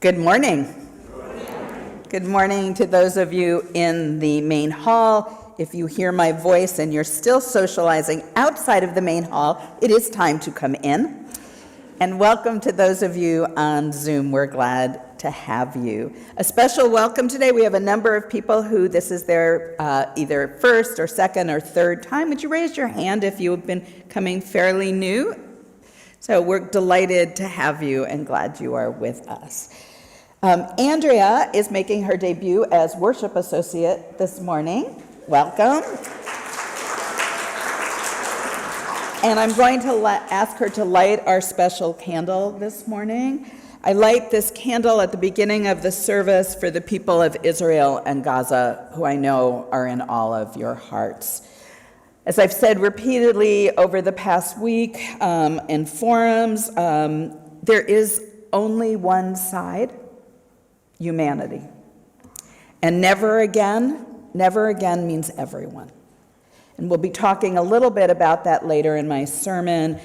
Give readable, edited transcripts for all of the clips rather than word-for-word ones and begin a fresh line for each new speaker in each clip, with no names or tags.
Good morning. Good morning to those of you in the main hall. If you hear my voice and you're still socializing outside of the main hall, it is time to come in. And welcome to those of you on Zoom. We're glad to have you. A special welcome today. We have a number of people who this is their either first or second or third time. Would you raise your hand if you have been coming fairly new? So we're delighted to have you and glad you are with us. Andrea is making her debut as worship associate this morning. Welcome. And I'm going to ask her to light our special candle this morning. I light this candle at the beginning of the service for the people of Israel and Gaza, who I know are in all of your hearts. As I've said repeatedly over the past week in forums, there is only one side: humanity. And never again means everyone. And we'll be talking a little bit about that later in my sermon.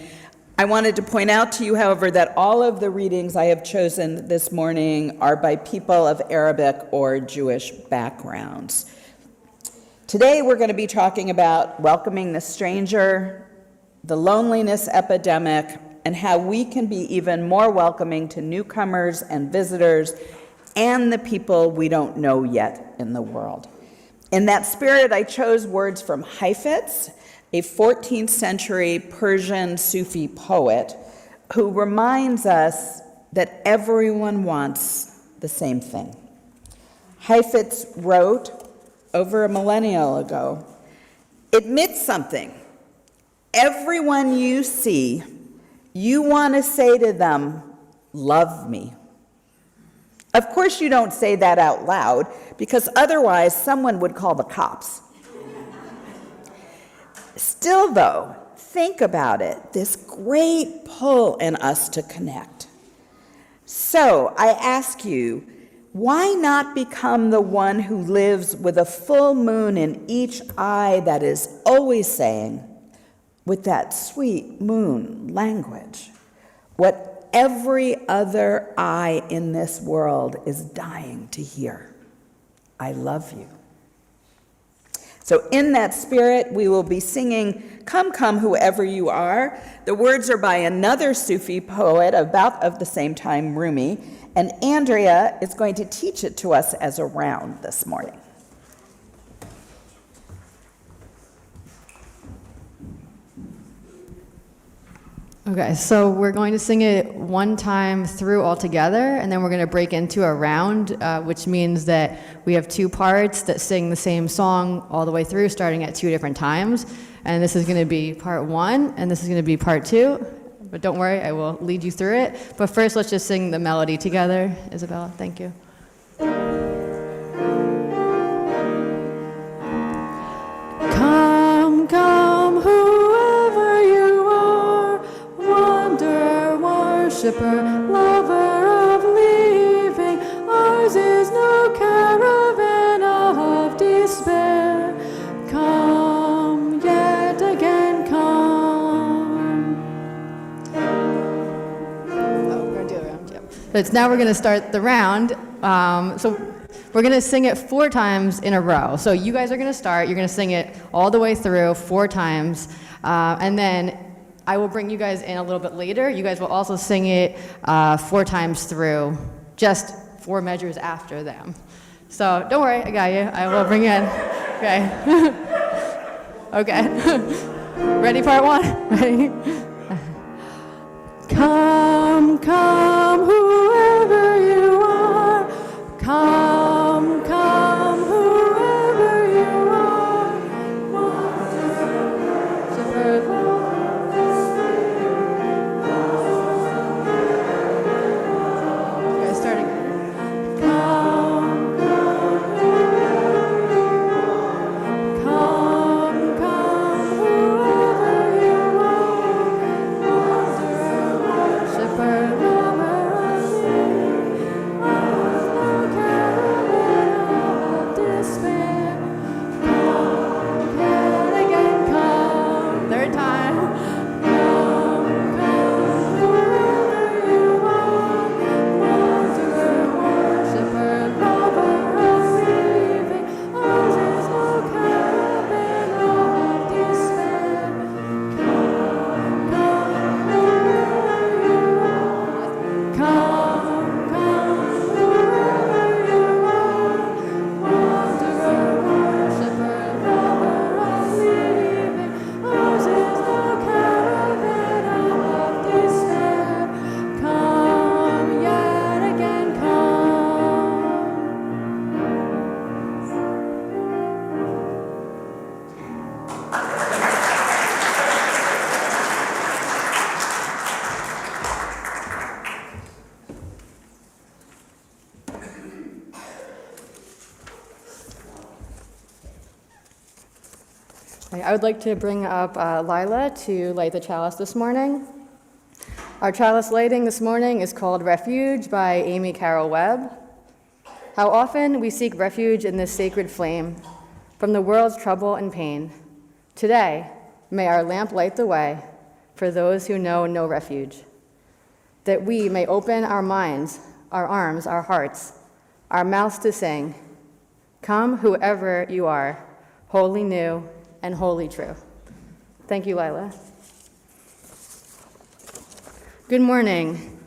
I wanted to point out to you, however, that all of the readings I have chosen this morning are by people of Arabic or Jewish backgrounds. Today we're going to be talking about welcoming the stranger, the loneliness epidemic, and how we can be even more welcoming to newcomers and visitors and the people we don't know yet in the world. In that spirit, I chose words from Hafiz, a 14th century Persian Sufi poet, who reminds us that everyone wants the same thing. Hafiz wrote over a millennial ago, "Admit something. Everyone you see, you want to say to them, 'Love me.' Of course you don't say that out loud, because otherwise someone would call the cops. Still though, think about it, this great pull in us to connect. So I ask you, why not become the one who lives with a full moon in each eye that is always saying, with that sweet moon language, what every other eye in this world is dying to hear: I love you." So in that spirit, we will be singing "Come, Come, Whoever You Are." The words are by another Sufi poet about of the same time, Rumi, and Andrea is going to teach it to us as a round this morning.
Okay, so we're going to sing it one time through all together, and then we're going to break into a round, which means that we have two parts that sing the same song all the way through, starting at two different times. And this is going to be part one, and this is going to be part two. But don't worry, I will lead you through it. But first, let's just sing the melody together. Isabella, thank you. Come, come, whoever you are, wonder, worshiper, lover of leaving. Ours is no caravan of despair. Come, yet again come. Oh, we're going to do the round, yep. So now we're going to start the round. So we're going to sing it 4 times in a row. So you guys are going to start. You're going to sing it all the way through 4 times. And then I will bring you guys in a little bit later. You guys will also sing it 4 times through, just 4 measures after them. So don't worry, I got you. I will bring you in. Okay. Okay. Ready, part 1? Ready? Come, come, whoever you are. Come, come, whoever you are. Okay, starting. Come, come, whoever you are. I would like to bring up Lila to light the chalice this morning. Our chalice lighting this morning is called Refuge by Amy Carroll Webb. How often we seek refuge in this sacred flame from the world's trouble and pain. Today, may our lamp light the way for those who know no refuge, that we may open our minds, our arms, our hearts, our mouths to sing, come whoever you are, wholly new and wholly true. Thank you, Lila. Good morning.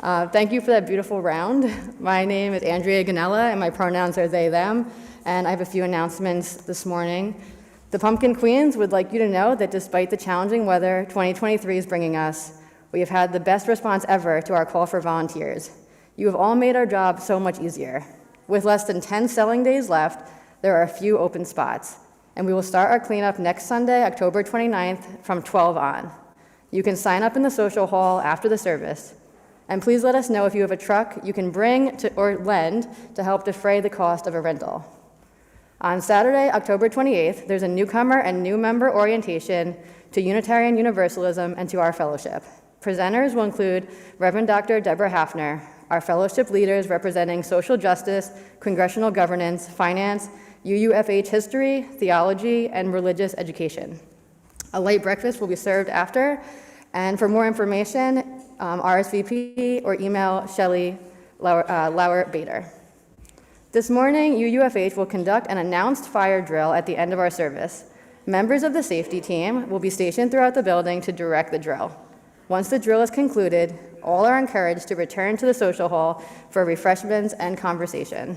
Thank you for that beautiful round. My name is Andrea Ganella, and my pronouns are they, them, and I have a few announcements this morning. The Pumpkin Queens would like you to know that despite the challenging weather 2023 is bringing us, we have had the best response ever to our call for volunteers. You have all made our job so much easier. With less than 10 selling days left, there are a few open spots, and we will start our cleanup next Sunday, October 29th, from 12 on. You can sign up in the social hall after the service, and please let us know if you have a truck you can bring or lend to help defray the cost of a rental. On Saturday, October 28th, there's a newcomer and new member orientation to Unitarian Universalism and to our fellowship. Presenters will include Reverend Dr. Deborah Hafner, our fellowship leaders representing social justice, congressional governance, finance, UUFH history, theology, and religious education. A light breakfast will be served after, and for more information, RSVP or email Shelley Lauer-Bader. This morning, UUFH will conduct an announced fire drill at the end of our service. Members of the safety team will be stationed throughout the building to direct the drill. Once the drill is concluded, all are encouraged to return to the social hall for refreshments and conversation.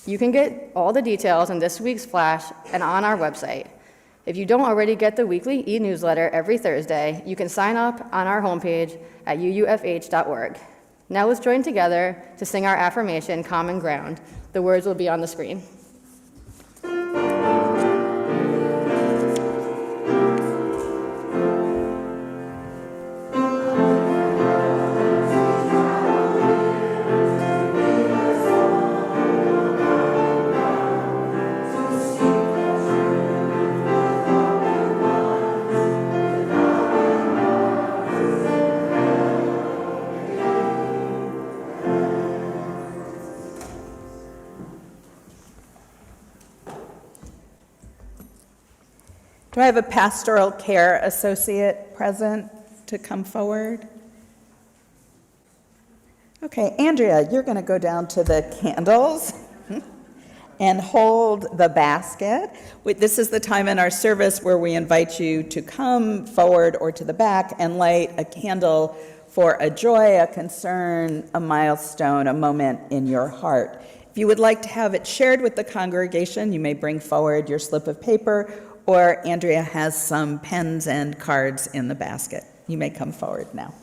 You can get all the details in this week's flash and on our website. If you don't already get the weekly e-newsletter every Thursday, you can sign up on our homepage at uufh.org. Now let's join together to sing our affirmation, Common Ground. The words will be on the screen.
Do I have a pastoral care associate present to come forward? Okay, Andrea, you're going to go down to the candles and hold the basket. This is the time in our service where we invite you to come forward or to the back and light a candle for a joy, a concern, a milestone, a moment in your heart. If you would like to have it shared with the congregation, you may bring forward your slip of paper, or Andrea has some pens and cards in the basket. You may come forward now.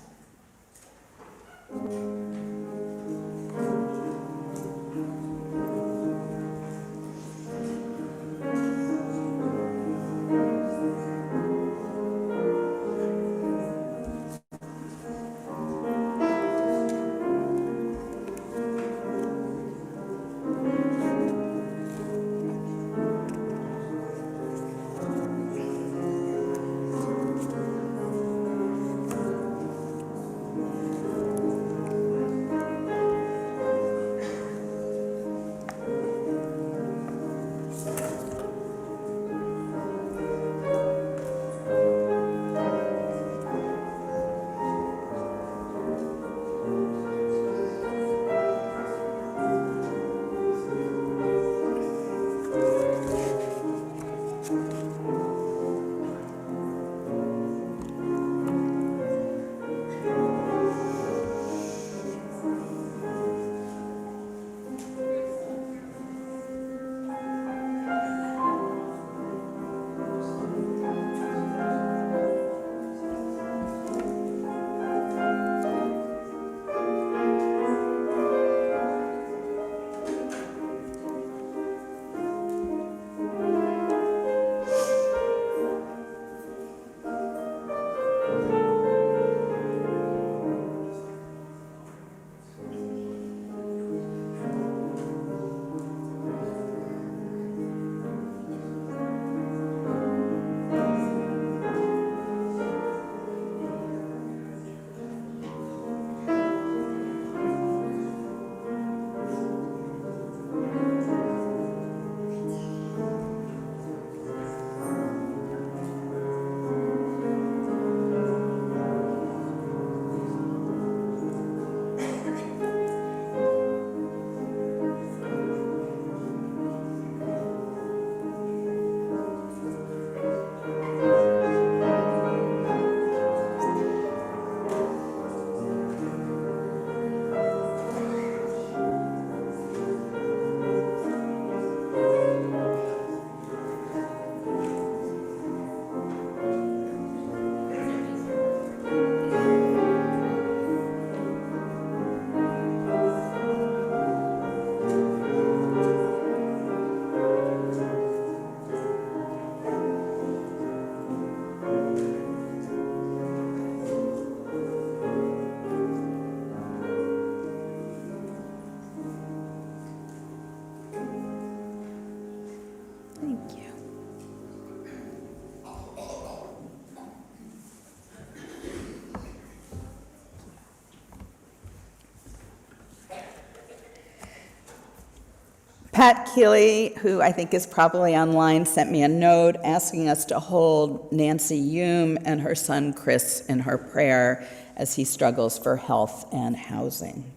Pat Keeley, who I think is probably online, sent me a note asking us to hold Nancy Hume and her son Chris in her prayer as he struggles for health and housing.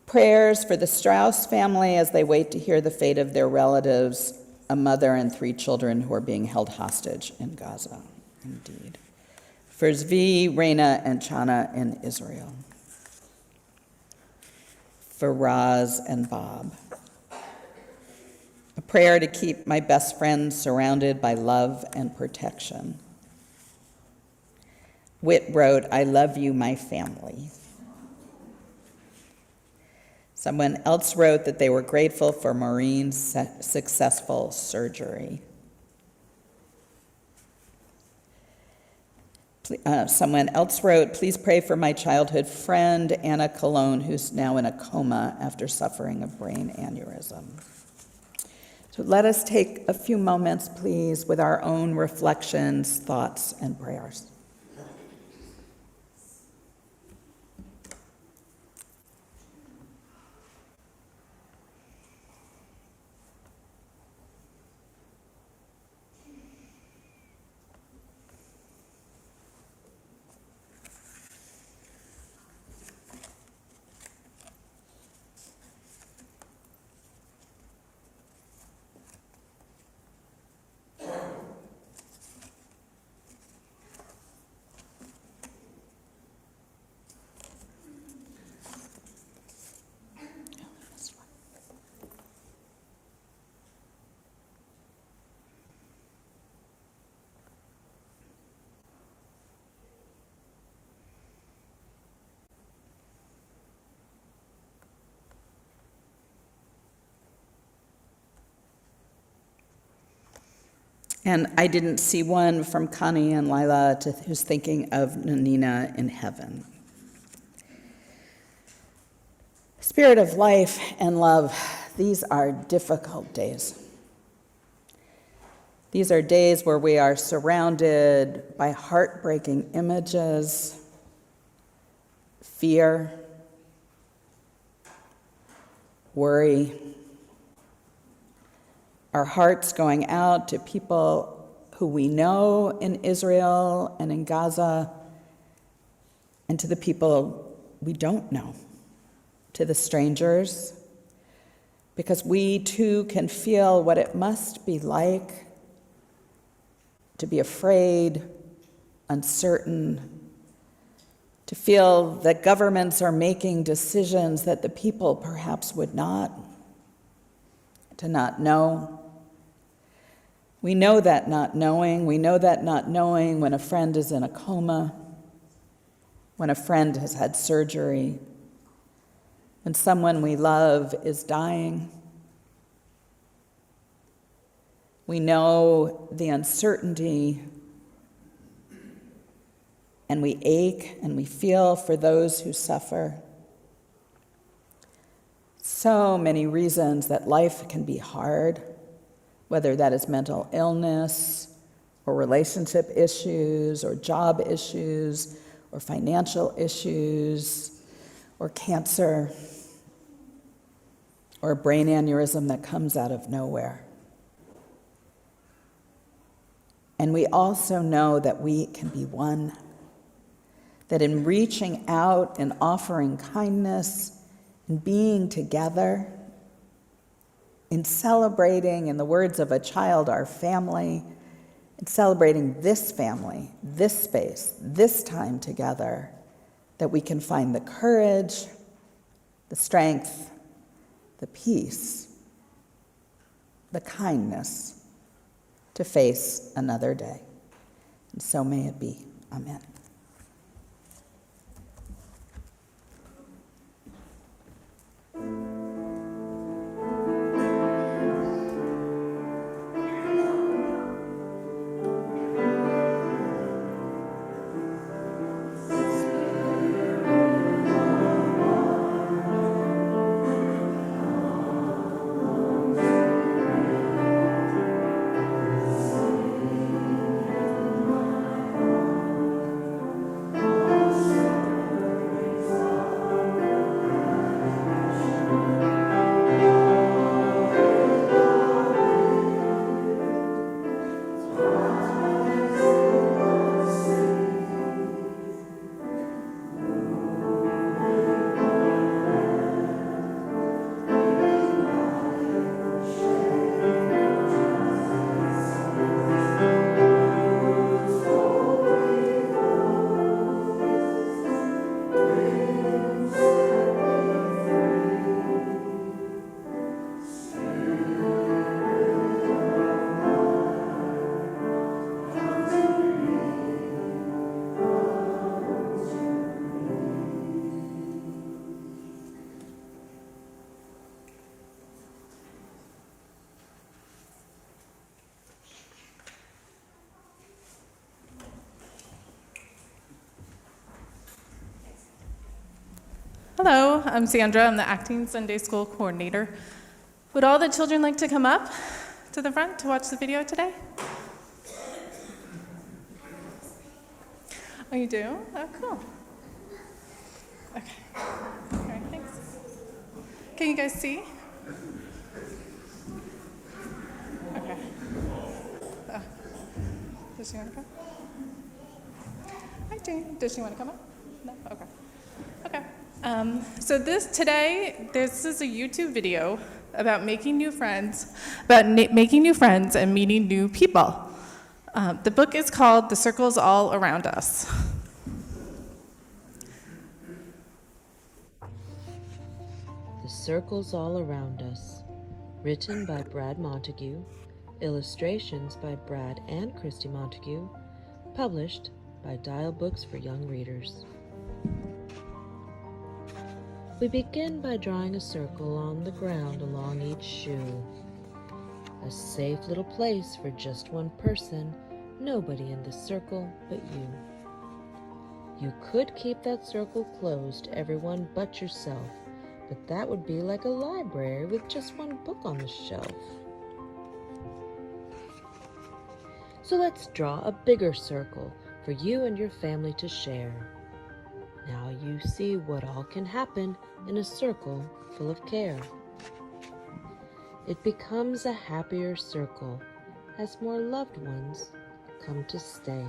Prayers for the Strauss family as they wait to hear the fate of their relatives, a mother and 3 children who are being held hostage in Gaza. Indeed. For Zvi, Reina, and Chana in Israel. For Raz and Bob. A prayer to keep my best friend surrounded by love and protection. Whit wrote, I love you, my family. Someone else wrote that they were grateful for Maureen's successful surgery. Someone else wrote, please pray for my childhood friend, Anna Colon, who's now in a coma after suffering a brain aneurysm. So let us take a few moments, please, with our own reflections, thoughts, and prayers. And I didn't see one from Connie and Lila who's thinking of Nanina in heaven. Spirit of life and love, these are difficult days. These are days where we are surrounded by heartbreaking images, fear, worry. Our hearts going out to people who we know in Israel and in Gaza, and to the people we don't know, to the strangers, because we too can feel what it must be like to be afraid, uncertain, to feel that governments are making decisions that the people perhaps would not, to not know. We know that not knowing. We know that not knowing when a friend is in a coma, when a friend has had surgery, when someone we love is dying. We know the uncertainty, and we ache and we feel for those who suffer. So many reasons that life can be hard, whether that is mental illness or relationship issues or job issues or financial issues or cancer or a brain aneurysm that comes out of nowhere. And we also know that we can be one, that in reaching out and offering kindness and being together, in celebrating, in the words of a child, our family, in celebrating this family, this space, this time together, that we can find the courage, the strength, the peace, the kindness to face another day. And so may it be. Amen.
Hello, I'm Sandra. I'm the acting Sunday school coordinator. Would all the children like to come up to the front to watch the video today? Oh, you do? Oh, cool. Okay. All right, thanks. Can you guys see? Okay. Does she want to come? Hi, Jane. Does she want to come up? No? Okay. Okay. So this is a YouTube video about making new friends, making new friends and meeting new people. The book is called The Circles All Around Us.
The Circles All Around Us, written by Brad Montague, illustrations by Brad and Christy Montague, published by Dial Books for Young Readers. We begin by drawing a circle on the ground along each shoe. A safe little place for just one person, nobody in the circle but you. You could keep that circle closed to everyone but yourself, but that would be like a library with just one book on the shelf. So let's draw a bigger circle for you and your family to share. Now you see what all can happen in a circle full of care. It becomes a happier circle as more loved ones come to stay.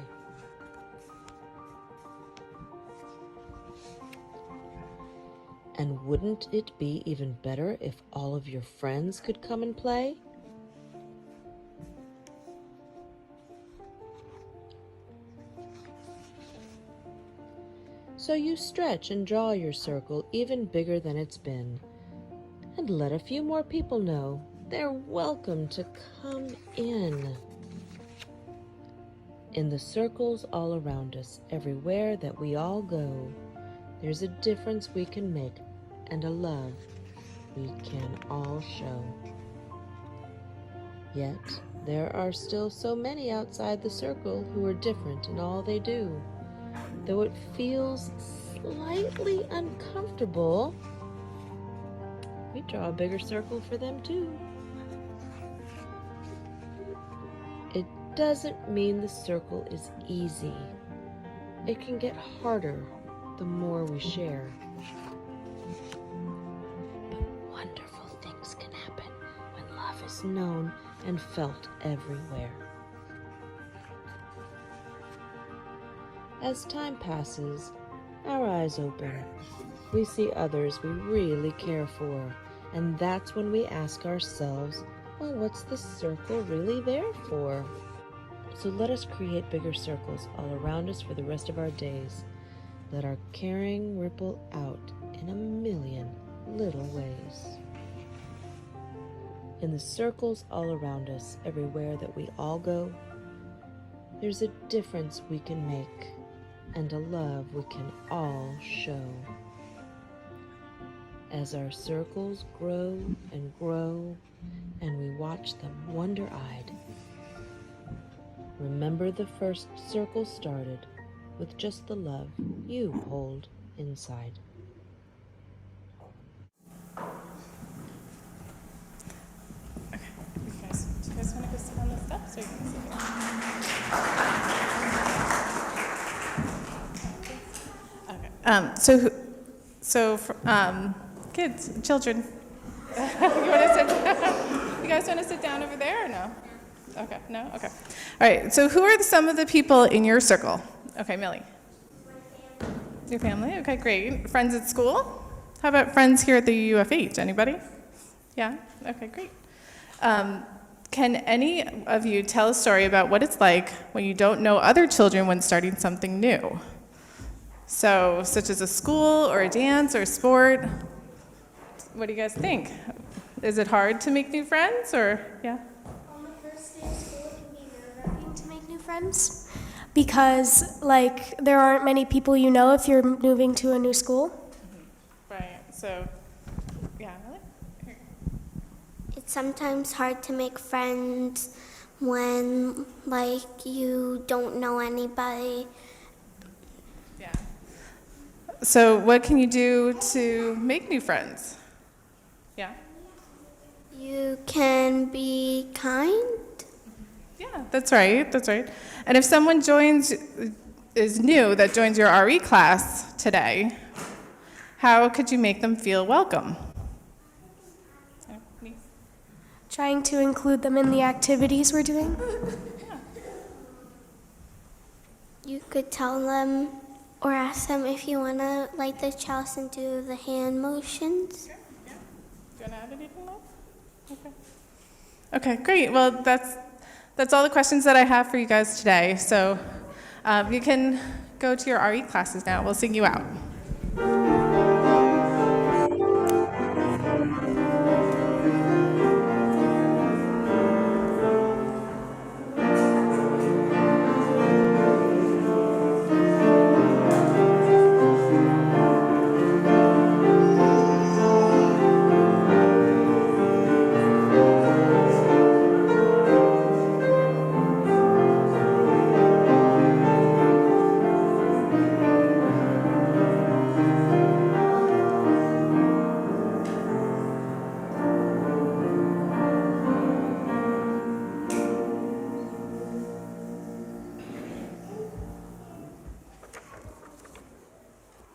And wouldn't it be even better if all of your friends could come and play? So you stretch and draw your circle even bigger than it's been. And let a few more people know they're welcome to come in. In the circles all around us, everywhere that we all go, there's a difference we can make and a love we can all show. Yet, there are still so many outside the circle who are different in all they do. Though it feels slightly uncomfortable, we draw a bigger circle for them too. It doesn't mean the circle is easy. It can get harder the more we share. But wonderful things can happen when love is known and felt everywhere. As time passes, our eyes open. We see others we really care for, and that's when we ask ourselves, well, what's the circle really there for? So let us create bigger circles all around us for the rest of our days. Let our caring ripple out in a million little ways. In the circles all around us, everywhere that we all go, there's a difference we can make and a love we can all show. As our circles grow and grow, and we watch them wonder-eyed, remember the first circle started with just the love you hold inside.
Okay, do you guys want to go sit on the steps, or you can sit here? Okay. Kids, children, you guys want to sit down over there or no? Okay, no? Okay. All right, so who are some of the people in your circle? Okay, Millie. Your family? Okay, great. Friends at school? How about friends here at the UUFH? Anybody? Yeah? Okay, great. Can any of you tell a story about what it's like when you don't know other children when starting something new? So, such as a school or a dance or a sport. What do you guys think? Is it hard to make new friends, or, yeah?
On the first day of school, it can be nerve-wracking to make new friends because, like, there aren't many people you know if you're moving to a new school.
Right, so, yeah, really?
It's sometimes hard to make friends when, like, you don't know anybody.
Yeah. So what can you do to make new friends? Yeah?
You can be kind.
Yeah, that's right, that's right. And if someone is new that joins your RE class today, how could you make them feel welcome?
Trying to include them in the activities we're doing.
You could tell them or ask them if you want to light the chalice and do the hand motions.
Do you want to add anything else? Okay, great. Well, that's all the questions that I have for you guys today. So you can go to your RE classes now. We'll sing you out.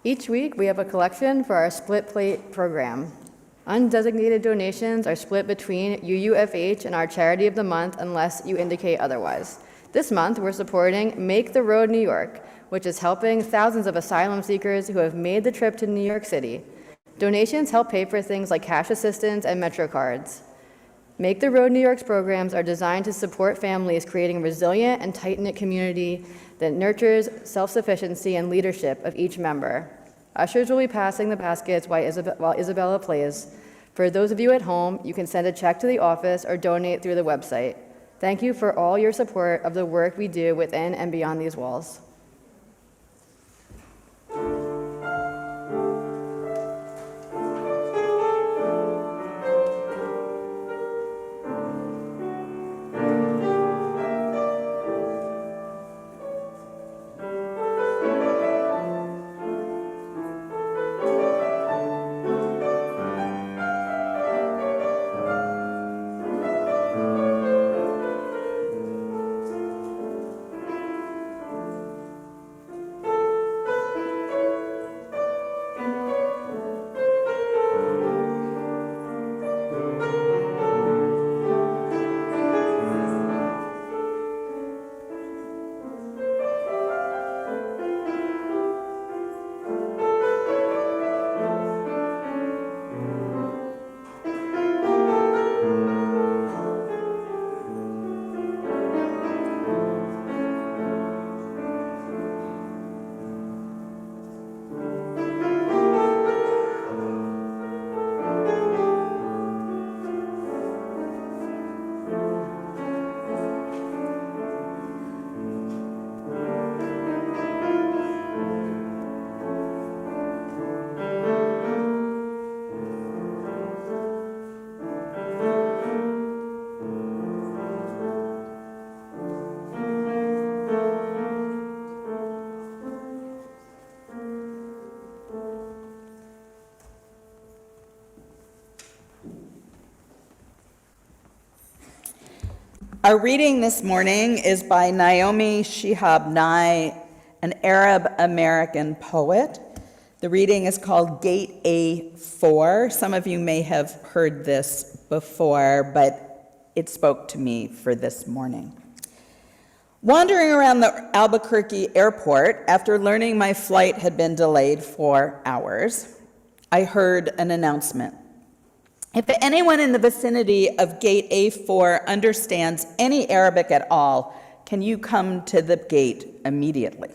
Each week, we have a collection for our Split Plate program. Undesignated donations are split between UUFH and our Charity of the Month unless you indicate otherwise. This month, we're supporting Make the Road New York, which is helping thousands of asylum seekers who have made the trip to New York City. Donations help pay for things like cash assistance and Metro cards. Make the Road New York's programs are designed to support families creating a resilient and tight-knit community that nurtures self-sufficiency and leadership of each member. Ushers will be passing the baskets while Isabella plays. For those of you at home, you can send a check to the office or donate through the website. Thank you for all your support of the work we do within and beyond these walls.
Our reading this morning is by Naomi Shihab Nye, an Arab-American poet. The reading is called Gate A4. Some of you may have heard this before, but it spoke to me for this morning. Wandering around the Albuquerque airport after learning my flight had been delayed for hours, I heard an announcement. If anyone in the vicinity of Gate A4 understands any Arabic at all, can you come to the gate immediately?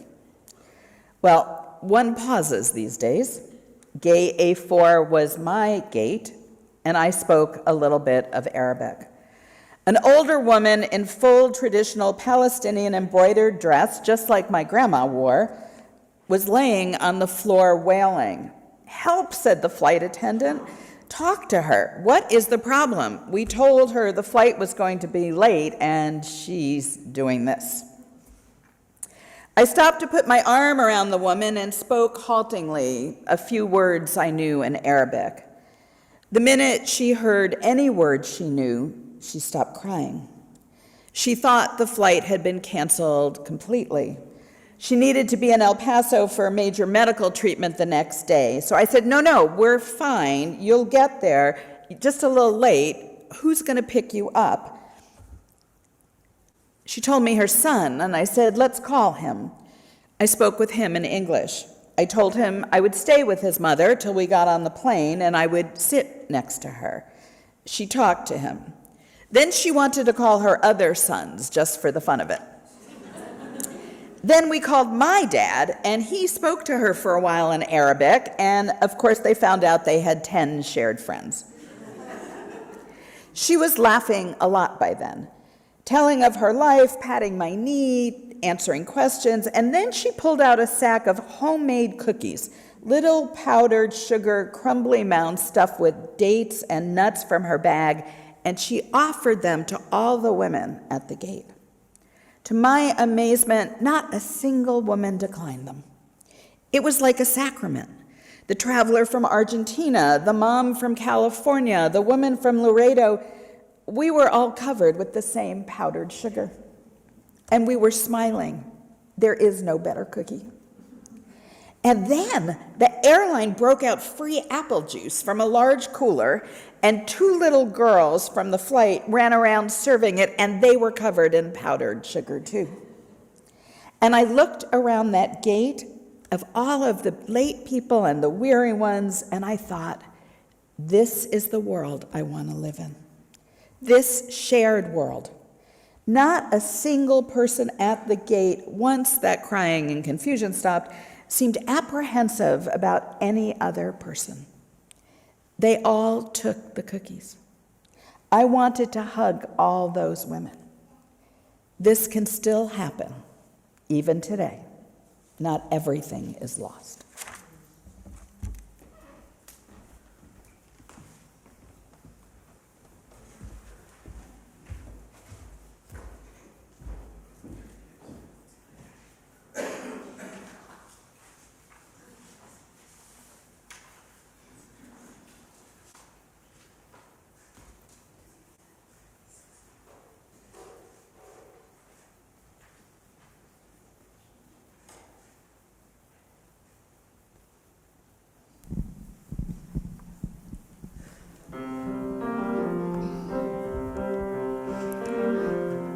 Well, one pauses these days. Gate A4 was my gate, and I spoke a little bit of Arabic. An older woman in full traditional Palestinian embroidered dress, just like my grandma wore, was laying on the floor wailing. "Help," said the flight attendant. "Talk to her. What is the problem? We told her the flight was going to be late, and she's doing this." I stopped to put my arm around the woman and spoke haltingly a few words I knew in Arabic. The minute she heard any word she knew, she stopped crying. She thought the flight had been canceled completely. She needed to be in El Paso for major medical treatment the next day. So I said, no, we're fine. You'll get there. Just a little late. Who's going to pick you up? She told me her son, and I said, let's call him. I spoke with him in English. I told him I would stay with his mother till we got on the plane, and I would sit next to her. She talked to him. Then she wanted to call her other sons, just for the fun of it. Then we called my dad, and he spoke to her for a while in Arabic, and of course they found out they had 10 shared friends. She was laughing a lot by then, telling of her life, patting my knee, answering questions, and then she pulled out a sack of homemade cookies, little powdered sugar, crumbly mounds stuffed with dates and nuts from her bag, and she offered them to all the women at the gate. To my amazement, not a single woman declined them. It was like a sacrament. The traveler from Argentina, the mom from California, the woman from Laredo, we were all covered with the same powdered sugar. And we were smiling. There is no better cookie. And then the airline broke out free apple juice from a large cooler, and 2 little girls from the flight ran around serving it, and they were covered in powdered sugar too. And I looked around that gate of all of the late people and the weary ones, and I thought, this is the world I want to live in. This shared world. Not a single person at the gate, once that crying and confusion stopped, seemed apprehensive about any other person. They all took the cookies. I wanted to hug all those women. This can still happen, even today. Not everything is lost.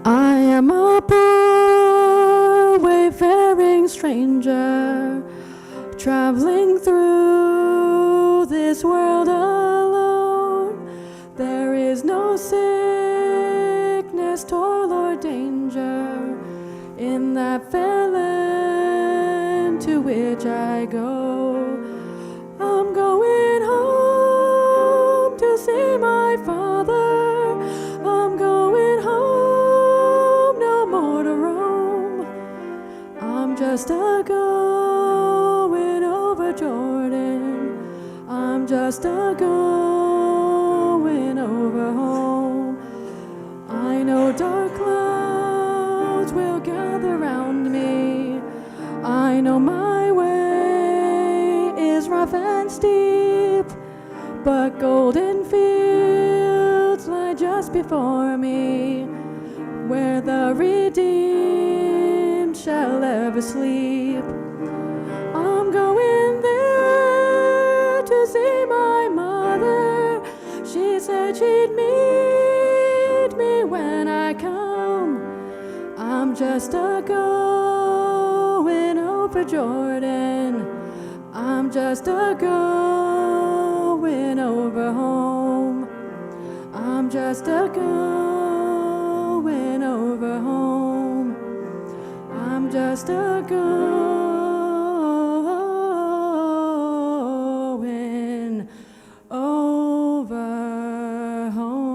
I am a poor wayfaring stranger, traveling through this world alone. There is no sickness, toil, or danger in that fair land to which I go. I'm going home to see my father. I'm going home, no more to roam. I'm just a going over Jordan. I'm just a going over home. I know dark clouds will gather round me. I know my way is rough and steep, but golden fields lie just before me, where the redeemed shall ever sleep. I'm going there to see my mother. She said she'd meet me when I come. I'm just a going over Jordan. I'm just a going over home. I'm just a going over home. I'm just a going over home.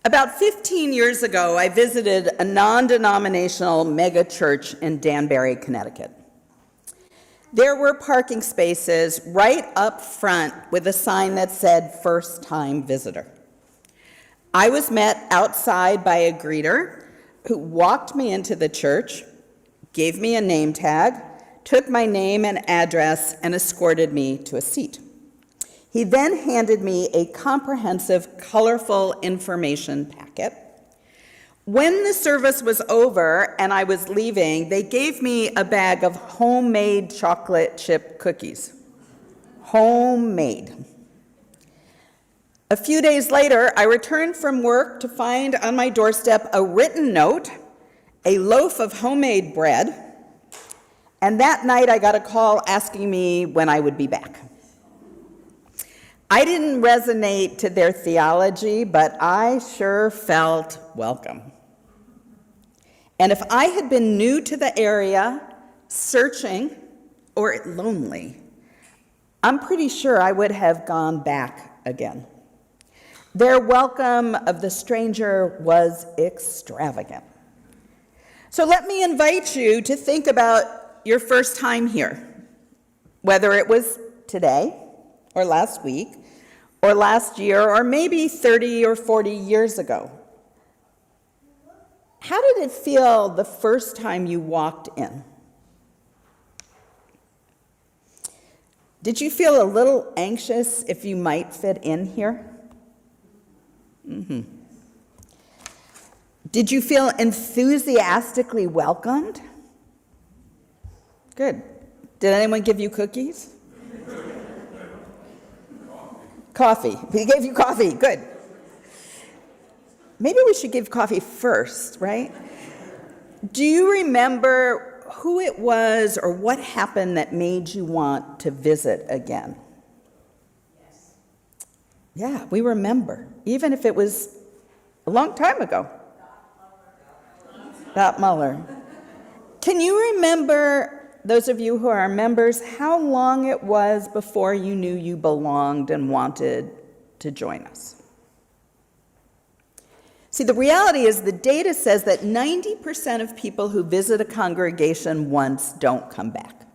About 15 years ago, I visited a non-denominational mega church in Danbury, Connecticut. There were parking spaces right up front with a sign that said first-time visitor. I was met outside by a greeter who walked me into the church, gave me a name tag, took my name and address, and escorted me to a seat. He then handed me a comprehensive, colorful information packet. When the service was over and I was leaving, they gave me a bag of homemade chocolate chip cookies. Homemade. A few days later, I returned from work to find on my doorstep a written note, a loaf of homemade bread, and that night I got a call asking me when I would be back. I didn't resonate to their theology, but I sure felt welcome. And if I had been new to the area, searching, or lonely, I'm pretty sure I would have gone back again. Their welcome of the stranger was extravagant. So let me invite you to think about your first time here, whether it was today, or last week, or last year, or maybe 30 or 40 years ago. How did it feel the first time you walked in? Did you feel a little anxious if you might fit in here? Did you feel enthusiastically welcomed? Good. Did anyone give you cookies? Coffee. He gave you coffee. Good. Maybe we should give coffee first, right? Do you remember who it was or what happened that made you want to visit again? Yes. Yeah, we remember, even if it was a long time ago. Dot Muller. Can you remember, those of you who are members, how long it was before you knew you belonged and wanted to join us? See, the reality is the data says that 90% of people who visit a congregation once don't come back.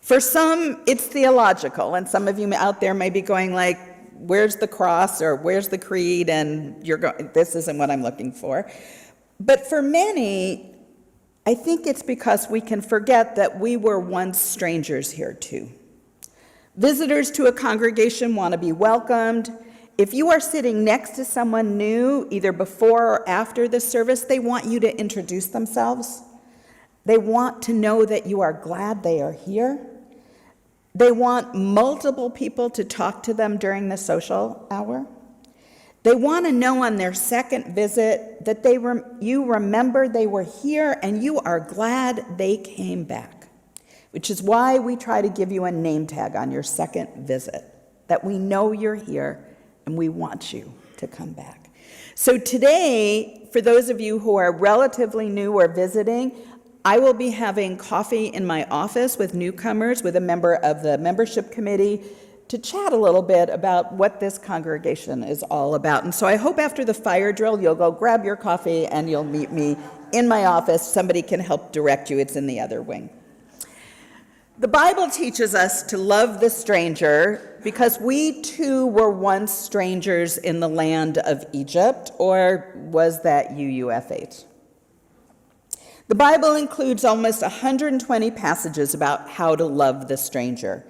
For some, it's theological, and some of you out there may be going like, where's the cross or where's the creed, and you're going, this isn't what I'm looking for. But for many, I think it's because we can forget that we were once strangers here too. Visitors to a congregation want to be welcomed. If you are sitting next to someone new, either before or after the service, they want you to introduce themselves. They want to know that you are glad they are here. They want multiple people to talk to them during the social hour. They want to know on their second visit that you remember they were here and you are glad they came back, which is why we try to give you a name tag on your second visit, that we know you're here and we want you to come back. So today, for those of you who are relatively new or visiting, I will be having coffee in my office with newcomers, with a member of the membership committee, to chat a little bit about what this congregation is all about. And so I hope after the fire drill, you'll go grab your coffee and you'll meet me in my office. Somebody can help direct you. It's in the other wing. The Bible teaches us to love the stranger because we too were once strangers in the land of Egypt, or was that UUFH? The Bible includes almost 120 passages about how to love the stranger.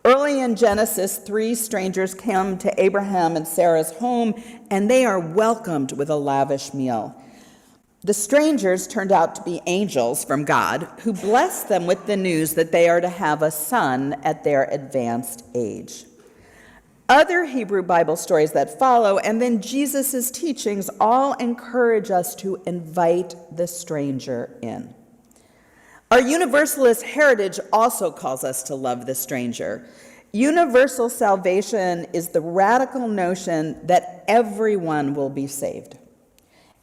Early in Genesis, 3 strangers come to Abraham and Sarah's home, and they are welcomed with a lavish meal. The strangers turned out to be angels from God, who blessed them with the news that they are to have a son at their advanced age. Other Hebrew Bible stories that follow, and then Jesus' teachings all encourage us to invite the stranger in. Our Universalist heritage also calls us to love the stranger. Universal salvation is the radical notion that everyone will be saved.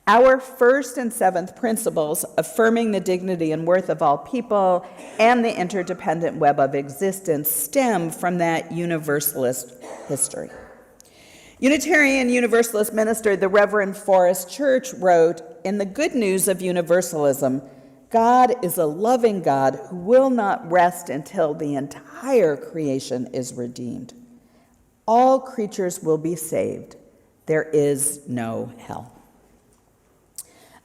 Our first and seventh principles, affirming the dignity and worth of all people and the interdependent web of existence, stem from that Universalist history. Unitarian Universalist minister, the Reverend Forrest Church, wrote, "In the good news of universalism, God is a loving God who will not rest until the entire creation is redeemed. All creatures will be saved. There is no hell."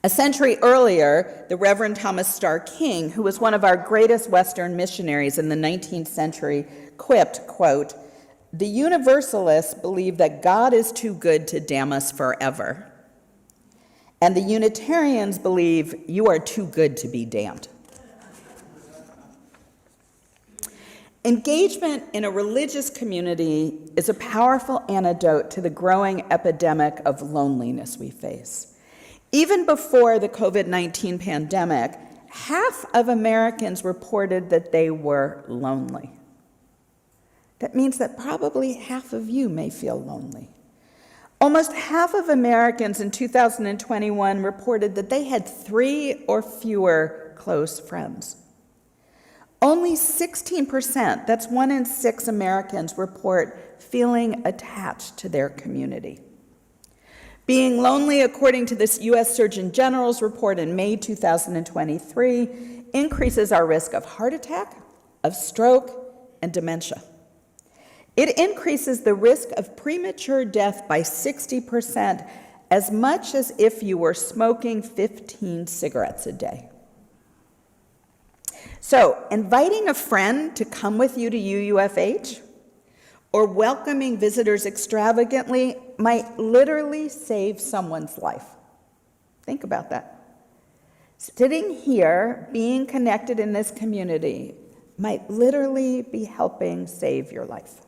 A century earlier, the Reverend Thomas Starr King, who was one of our greatest Western missionaries in the 19th century, quipped, quote, "The Universalists believe that God is too good to damn us forever. And the Unitarians believe you are too good to be damned." Engagement in a religious community is a powerful antidote to the growing epidemic of loneliness we face. Even before the COVID-19 pandemic, half of Americans reported that they were lonely. That means that probably half of you may feel lonely. Almost half of Americans in 2021 reported that they had 3 or fewer close friends. Only 16%, that's 1 in 6 Americans, report feeling attached to their community. Being lonely, according to this U.S. Surgeon General's report in May 2023, increases our risk of heart attack, of stroke, and dementia. It increases the risk of premature death by 60%, as much as if you were smoking 15 cigarettes a day. So, inviting a friend to come with you to UUFH or welcoming visitors extravagantly might literally save someone's life. Think about that. Sitting here, being connected in this community, might literally be helping save your life.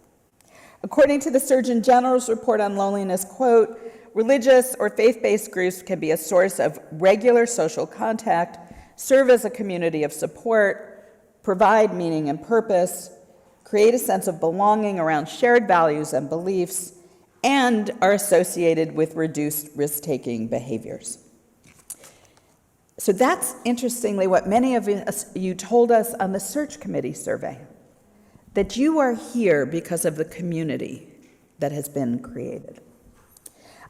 According to the Surgeon General's report on loneliness, quote, "Religious or faith-based groups can be a source of regular social contact, serve as a community of support, provide meaning and purpose, create a sense of belonging around shared values and beliefs, and are associated with reduced risk-taking behaviors." So that's, interestingly, what many of you told us on the search committee survey, that you are here because of the community that has been created.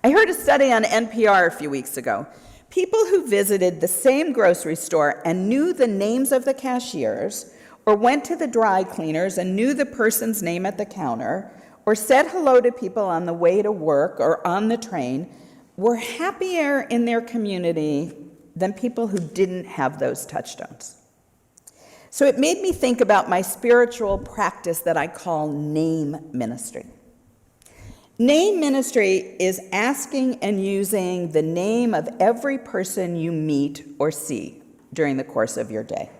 I heard a study on NPR a few weeks ago. People who visited the same grocery store and knew the names of the cashiers, or went to the dry cleaners and knew the person's name at the counter, or said hello to people on the way to work or on the train, were happier in their community than people who didn't have those touchstones. So it made me think about my spiritual practice that I call name ministry. Name ministry is asking and using the name of every person you meet or see during the course of your day.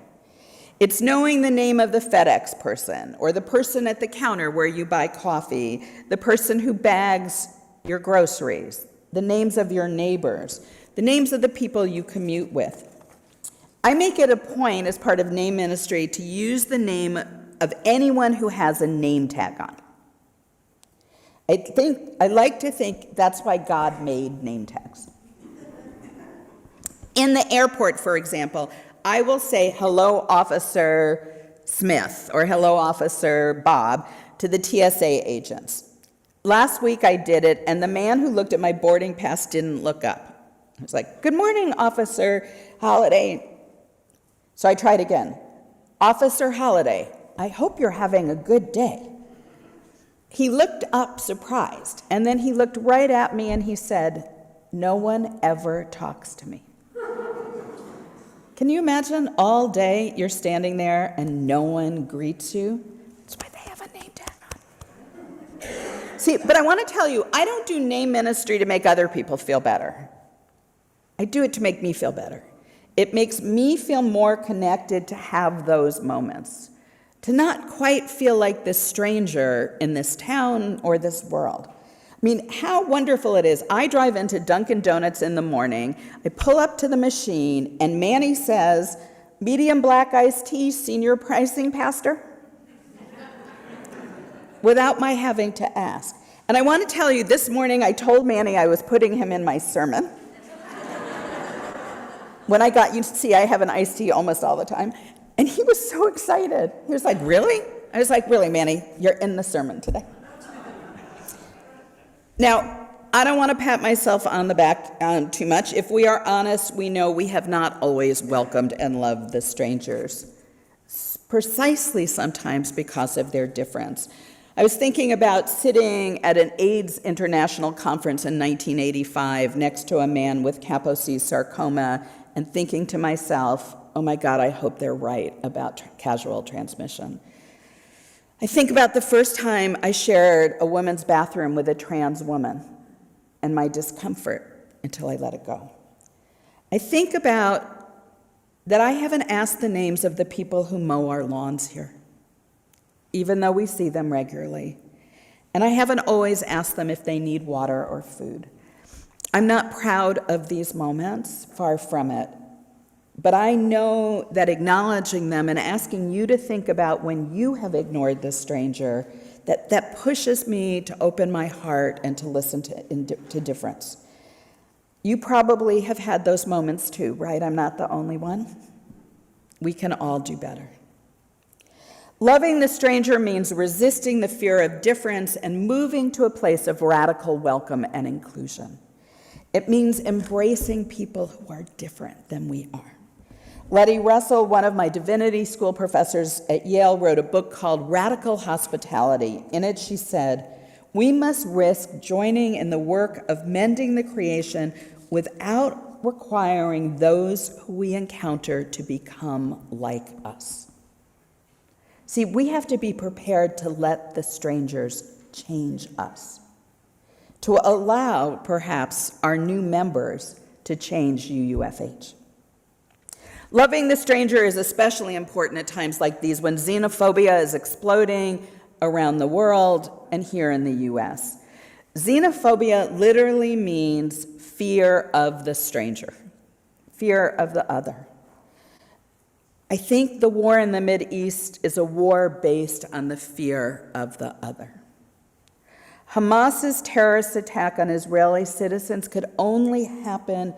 It's knowing the name of the FedEx person, or the person at the counter where you buy coffee, the person who bags your groceries, the names of your neighbors, the names of the people you commute with. I make it a point as part of name ministry to use the name of anyone who has a name tag on. I like to think that's why God made name tags. In the airport, for example, I will say, "Hello, Officer Smith," or "Hello, Officer Bob," to the TSA agents. Last week I did it, and the man who looked at my boarding pass didn't look up. I was like, "Good morning, Officer Holliday." So I tried again. "Officer Holliday, I hope you're having a good day." He looked up surprised, and then he looked right at me and he said, "No one ever talks to me." Can you imagine all day you're standing there and no one greets you? That's why they have a name tag on. See, but I want to tell you, I don't do name ministry to make other people feel better. I do it to make me feel better. It makes me feel more connected to have those moments, to not quite feel like this stranger in this town or this world. I mean, how wonderful it is. I drive into Dunkin' Donuts in the morning, I pull up to the machine, and Manny says, "Medium black iced tea, senior pricing, Pastor?" Without my having to ask. And I want to tell you, this morning I told Manny I was putting him in my sermon. When I got you to see, I have an iced tea almost all the time. And he was so excited. He was like, "Really?" I was like, "Really, Manny, you're in the sermon today." Now, I don't want to pat myself on the back too much. If we are honest, we know we have not always welcomed and loved the strangers, precisely sometimes because of their difference. I was thinking about sitting at an AIDS International Conference in 1985 next to a man with Kaposi sarcoma and thinking to myself, oh my God, I hope they're right about casual transmission. I think about the first time I shared a woman's bathroom with a trans woman and my discomfort until I let it go. I think about that I haven't asked the names of the people who mow our lawns here, even though we see them regularly. And I haven't always asked them if they need water or food. I'm not proud of these moments, far from it. But I know that acknowledging them and asking you to think about when you have ignored the stranger, that pushes me to open my heart and to listen to difference. You probably have had those moments too, right? I'm not the only one. We can all do better. Loving the stranger means resisting the fear of difference and moving to a place of radical welcome and inclusion. It means embracing people who are different than we are. Letty Russell, one of my divinity school professors at Yale, wrote a book called Radical Hospitality. In it, she said, "We must risk joining in the work of mending the creation without requiring those who we encounter to become like us." See, we have to be prepared to let the strangers change us, to allow, perhaps, our new members to change UUFH. Loving the stranger is especially important at times like these when xenophobia is exploding around the world and here in the US. Xenophobia literally means fear of the stranger, fear of the other. I think the war in the Mideast is a war based on the fear of the other. Hamas's terrorist attack on Israeli citizens could only happen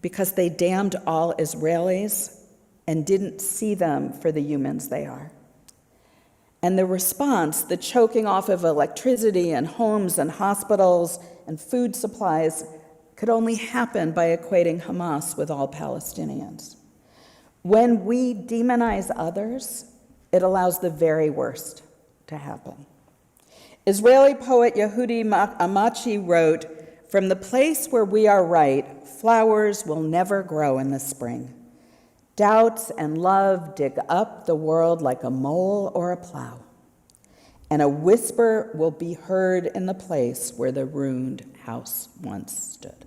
because they damned all Israelis and didn't see them for the humans they are. And the response, the choking off of electricity and homes and hospitals and food supplies, could only happen by equating Hamas with all Palestinians. When we demonize others, it allows the very worst to happen. Israeli poet Yehudi Amachi wrote, "From the place where we are right, flowers will never grow in the spring. Doubts and love dig up the world like a mole or a plow, and a whisper will be heard in the place where the ruined house once stood."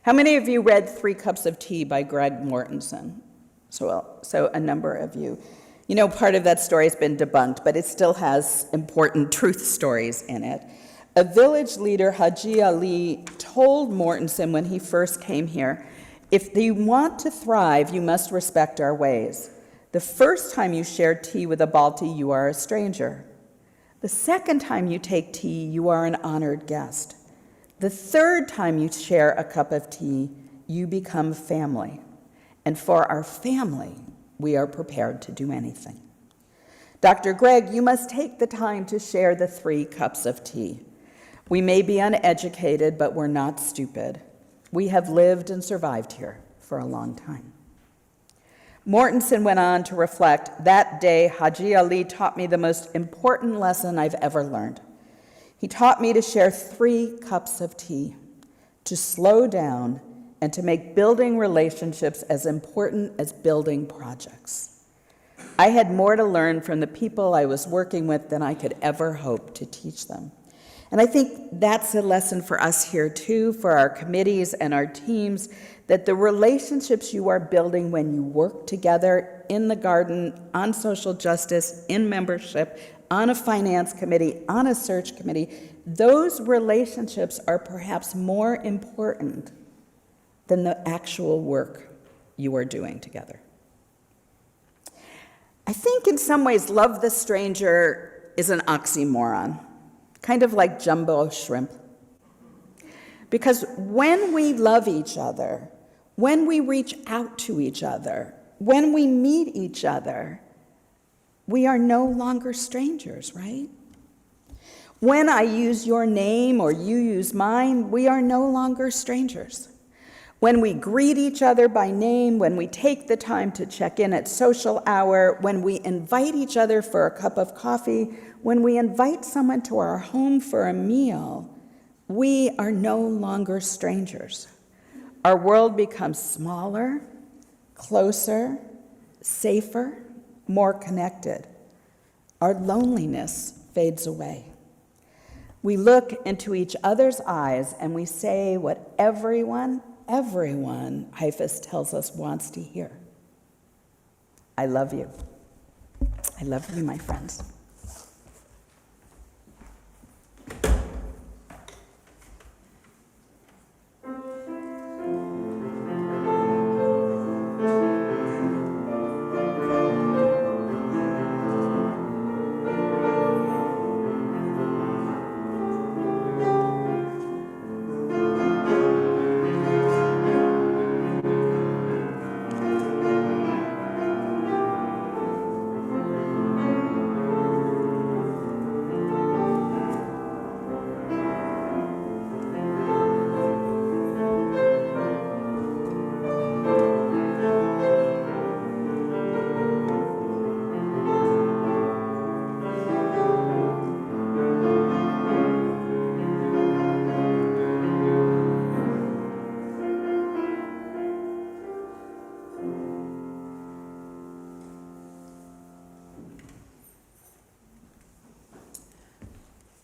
How many of you read 3 Cups of Tea by Greg Mortensen? So a number of you. You know, part of that story has been debunked, but it still has important truth stories in it. A village leader, Haji Ali, told Mortensen when he first came here, "If you want to thrive, you must respect our ways. The first time you share tea with a Balti, you are a stranger. The second time you take tea, you are an honored guest. The third time you share a cup of tea, you become family. And for our family, we are prepared to do anything." Dr. Greg, you must take the time to share the 3 cups of tea. We may be uneducated, but we're not stupid. We have lived and survived here for a long time. Mortensen went on to reflect, "That day, Haji Ali taught me the most important lesson I've ever learned. He taught me to share 3 cups of tea, to slow down, and to make building relationships as important as building projects. I had more to learn from the people I was working with than I could ever hope to teach them." And I think that's a lesson for us here too, for our committees and our teams, that the relationships you are building when you work together in the garden, on social justice, in membership, on a finance committee, on a search committee, those relationships are perhaps more important than the actual work you are doing together. I think in some ways, love the stranger is an oxymoron, kind of like jumbo shrimp. Because when we love each other, when we reach out to each other, when we meet each other, we are no longer strangers, right? When I use your name or you use mine, we are no longer strangers. When we greet each other by name, when we take the time to check in at social hour, when we invite each other for a cup of coffee, when we invite someone to our home for a meal, we are no longer strangers. Our world becomes smaller, closer, safer, more connected. Our loneliness fades away. We look into each other's eyes and we say what everyone, Hyphus tells us wants to hear. I love you. I love you, my friends.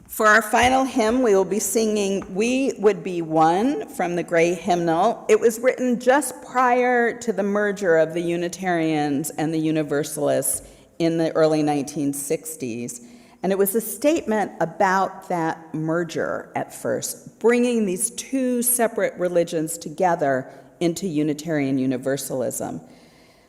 For our final hymn, we will be singing We Would Be One from the Gray Hymnal. It was written just prior to the merger of the Unitarians and the Universalists in the early 1960s. And it was a statement about that merger at first, bringing these two separate religions together into Unitarian Universalism.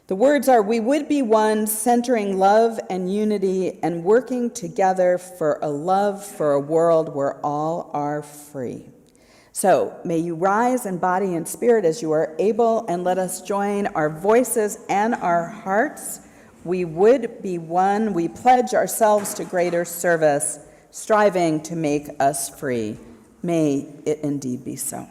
The words are, we would be one, centering love and unity and working together for a love for a world where all are free. So may you rise in body and spirit as you are able, and let us join our voices and our hearts. We would be one. We pledge ourselves to greater service, striving to make us free. May it indeed be so.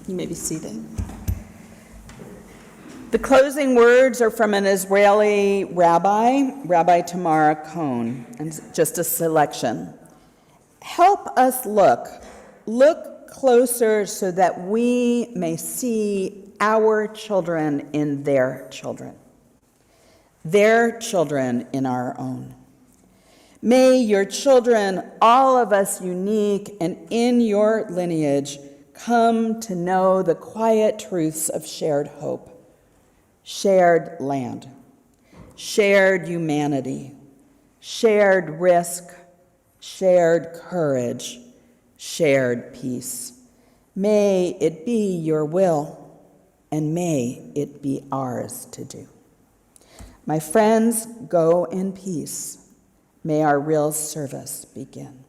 You may be seated. The closing words are from an Israeli rabbi, Rabbi Tamara Cohn, and just a selection. Help us look closer so that we may see our children in their children in our own. May your children, all of us unique and in your lineage, come to know the quiet truths of shared hope, shared land, shared humanity, shared risk, shared courage, shared peace. May it be your will, and may it be ours to do. My friends, go in peace. May our real service begin.